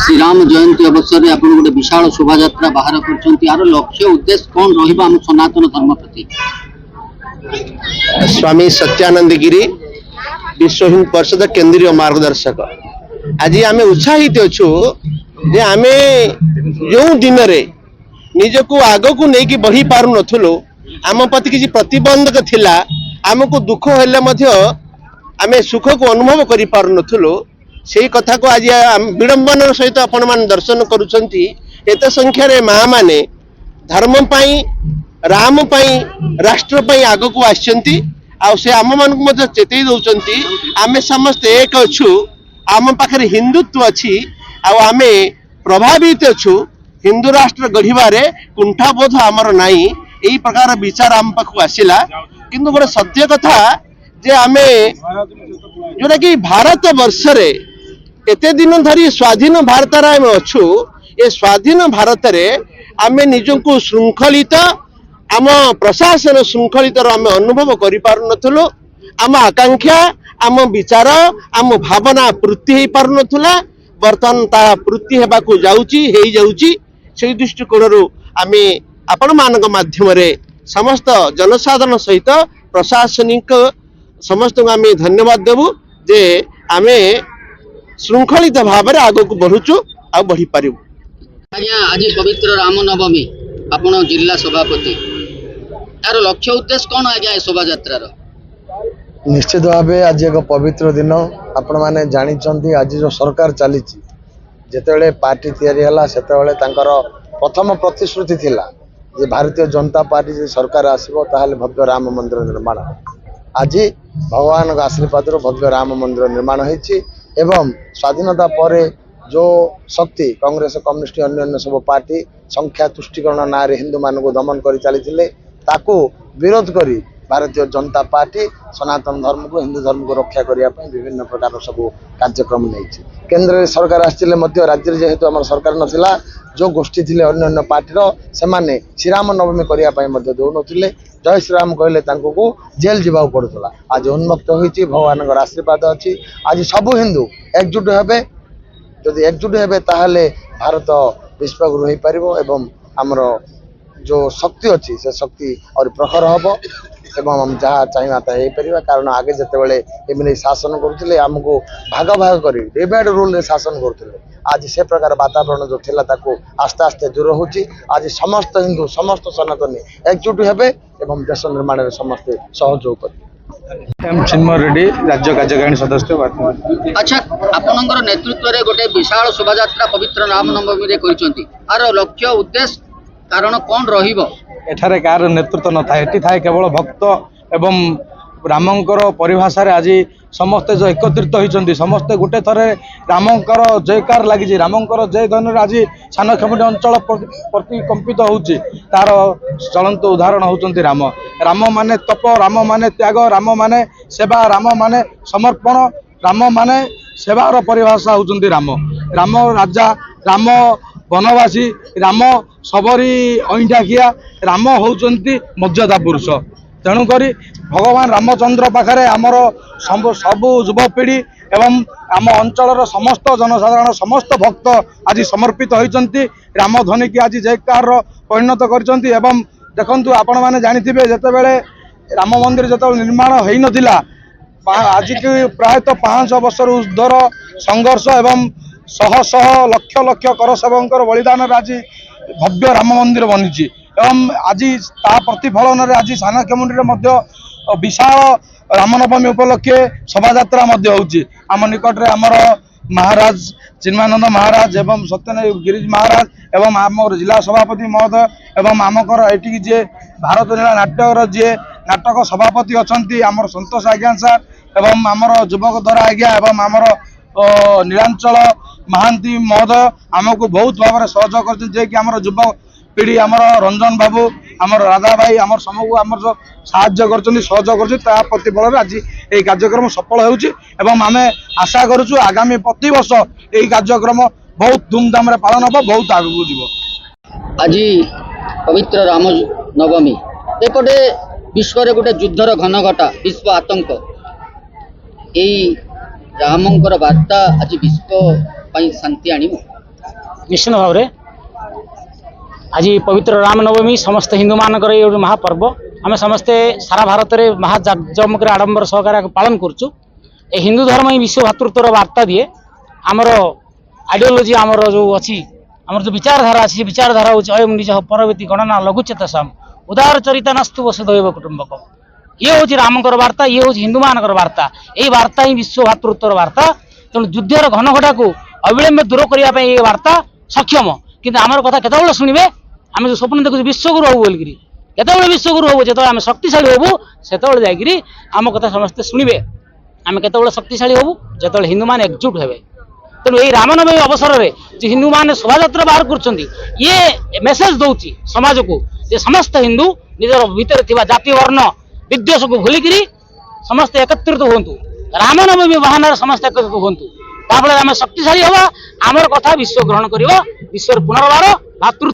श्रीराम जयंती अवसर में आप गोटे विशाल शोभा यात्रा बाहर कर लक्ष्य उद्देश्य कौन रम सनातन धर्म प्रति? स्वामी सत्यानंद गिरी विश्व हिंद परिषद केंद्रीय मार्गदर्शक आज आम उत्साहित अच्छु जे आम जो दिन निज को आग को लेकिन बढ़ी पार नु आम प्रति किसी प्रतिबंधक थिला आमको दुख हेले आम सुख को अनुभव कर पार नु से कथा को आज विडंबन सहित आपण मान दर्शन करुछंती एत संख्यार माँ माने धर्म पाई राम पाई राष्ट्र पाई आग को आछंती आ से आम मान को चेतई दउछंती आमे समस्त एक अछु आम पाखरे हिंदुत्व अछि आ आमे प्रभावित अछु हिंदू राष्ट्र गढ़िबारे कुंठाबोध आमर नाही एई प्रकार विचार आम पाखु आसिला किंतु गोटे सत्य कथा जे आमे जोटा कि भारत वर्ष रे एते दिन धरी स्वाधीन भारत आम अच्छु ए स्वाधीन भारत रे आमे निजको श्रृंखलित आम प्रशासन श्रृंखलित आम अनुभव कर पार नथुलो आम आकांक्षा आम विचार आम भावना पूर्ति हो पार नथुला बर्तमान ता पूर्ति हेबा को जाउची हेई जाउची से दृष्टिकोण रु आमे आपण मानक माध्यम रे समस्त जनसाधारण सहित प्रशासनिक समस्त को आमे धन्यवाद देबु जे आमे श्रृंखलित भाव में आग को बढ़ुचु आ बढ़ी पारू। आज्ञा आज पवित्र राम नवमी आपण जिला सभापति तार लक्ष्य उद्देश्य कौन आज्ञा शोभा यात्रा? निश्चित भाव आज एक पवित्र दिन आपण मैंने जानी आज जो सरकार चली जिते पार्टी या प्रथम प्रतिश्रुति थिला जे भारतीय जनता पार्टी जो सरकार आसो ताहले भव्य राम मंदिर निर्माण आज भगवान आशीर्वाद भव्य राम मंदिर निर्माण होती एवं स्वाधीनता पर जो शक्ति कांग्रेस कम्युनिस्ट अन्य सब पार्टी संख्या तुष्टिकरण ना हिंदू मान को दमन कर चली विरोध करी भारतीय जनता पार्टी सनातन धर्म को हिंदू धर्म को रक्षा करने विभिन्न प्रकार सब कार्यक्रम नहीं केंद्र सरकार आसते राज्य जेहेतु आम सरकार नाला जो गोष्ठी थे अन्य पार्टी से श्रीराम नवमी करने दौन जय श्रीराम कहले को जेल जावाक पड़ूला आज उन्मुक्त होती भगवान आशीर्वाद अच्छी आज सबू हिंदू एकजुट हे जदि एकजुट हे ताहले भारत विश्वगुरु हो पार एवं आमर जो शक्ति अच्छी से शक्ति और प्रखर हम एवं हम जहाँ चाहिए ताही पार कारण आगे जिते शासन करुले आमको भाग भाग कर डिवाइड रूल शासन करुले आज से प्रकार वातावरण जो थिला ताको आस्ते आस्ते दूर होची आज समस्त हिंदू समस्त सनातनी एकजुट हेबे एवं देश निर्माण में समस्त सहयोग कर एम चिन्मय रेड्डी राज्य कार्यकारिणी सदस्य। अच्छा आपनकर नेतृत्व रे गोटे विशाल शोभा यात्रा पवित्र राम नवमी रे करिसंती आर लक्ष्य उद्देश्य कारण कौन रहिबो? एठारे कार नेतृत्व न था एटी थाए केवल भक्त एवं रामंकर परिभाषा आज समस्ते जो एकत्रित होती समस्ते गोटे थरे रामंकर जयकार लगी रामंकर जय ध्वनि आज सानखेमुंडी अंचल प्रतिकंपित होउची तार चलंत उदाहरण होउचंती राम राम माने तप राम माने त्याग राम माने सेवा राम माने समर्पण राम माने सेवार परिभाषा होउचंती राम राम राजा राम वनवासी राम सबरी अईंठाखिया राम होउचंती मर्यादा पुरुष तेणुक भगवान रामचंद्र पाखे आमर सबु युवपीढ़ी एवं आम अंचल समस्त जनसाधारण समस्त भक्त आज समर्पित होती राम ध्वनि की आज जयकार परिणत कर देखु आपण मैंने जानी जिते राम मंदिर जो निर्माण हो नाला आज की प्रायतः 500 वर्ष ऊर्ध्वर संघर्ष एवं शह शह लक्ष लक्ष कर सेवकर बलिदान आज भव्य राम मंदिर बनी एवं आज ता प्रतिफलन आज सानखेमुंडी विशाल रामनवमी उपलक्षे शोभा यात्रा आम निकट में आमर महाराज चिन्मानंद महाराज एवं सत्यनारायण गिरीश महाराज एवं आम जिला सभापति महोदय एवं आमकर ये जी भारत लीला नाट्यर जी नाटक सभापति अच्छा आमर संतोष आज्ञा सार एवं आमर युवक द्वारा आज्ञा एवं आमर नीलांचल महांती महोदय आमको बहुत भाव में सहयोग कर युवक पीढ़ी आमर रंजन बाबू आमर राधा भाई आमर समूह आमर जो साहाय्य कर सहयोग कर प्रतिफल आज ये कार्यक्रम सफल होमें आशा करुचु आगामी प्रति वर्ष ये कार्यक्रम बहुत धूमधाम रे पालन हम बहुत आगू जीव। आज पवित्र राम नवमी एपटे विश्व रे गोटे युद्धर घनघटा विश्व आतंक यही रामंकर वार्ता आज विश्व शांति आनिब निश्चित भाव में आज पवित्र रामनवमी समस्त हिंदू मानकर ये गोटे महापर्व आम समस्ते सारा भारत में महाजमक आडंबर सहकार पालन करुचु। ए हिंदू धर्म ही विश्व भातृत्वर वार्ता दिए आमर आइडियोलोजी आमर जो अच्छी आमर जो विचारधारा अच्छी विचारधारा हूँ अयम निज परवर्ती गणना लघुचेत साम उदार चरिता नस्तु वसुधैव कुटुंबक ये हूँ रामकर वार्ता ये हूँ हिंदू मानकर वार्ता यही वार्ता ही विश्व भातृत्वर वार्ता तेणु युद्धर घनघटा को अविलंब दूर करने ये वार्ता सक्षम किंतु आमर कथा केतबेले शुणिबे आम जो स्वप्न देखु विश्वगुरु हबु बोलिकी केतबेले विश्वगुरु हबु जो आम शक्तिशाली हबु सेतबेले जाइकिरी आम कथा समस्ते शुणिबे आम केतबेले शक्तिशाली हबु जेतबेले हिंदू मान एकजुट हेबे। तेणु यही रामनवमी अवसर में जो हिंदू मान शोभायात्रा बाहर कर ये मेसेज दौची समाज को जे समस्त हिंदू निजर भितर थिबा जाति वर्ण विद्वेष को भूलिकी समस्त एकत्रित हुंतु रामनवमी बहाना समस्त एकत्रित हुंतु ताफले आम शक्तिशाली हवा आमर कथा विश्व ग्रहण करिवो विश्व पुनर्बार भातृ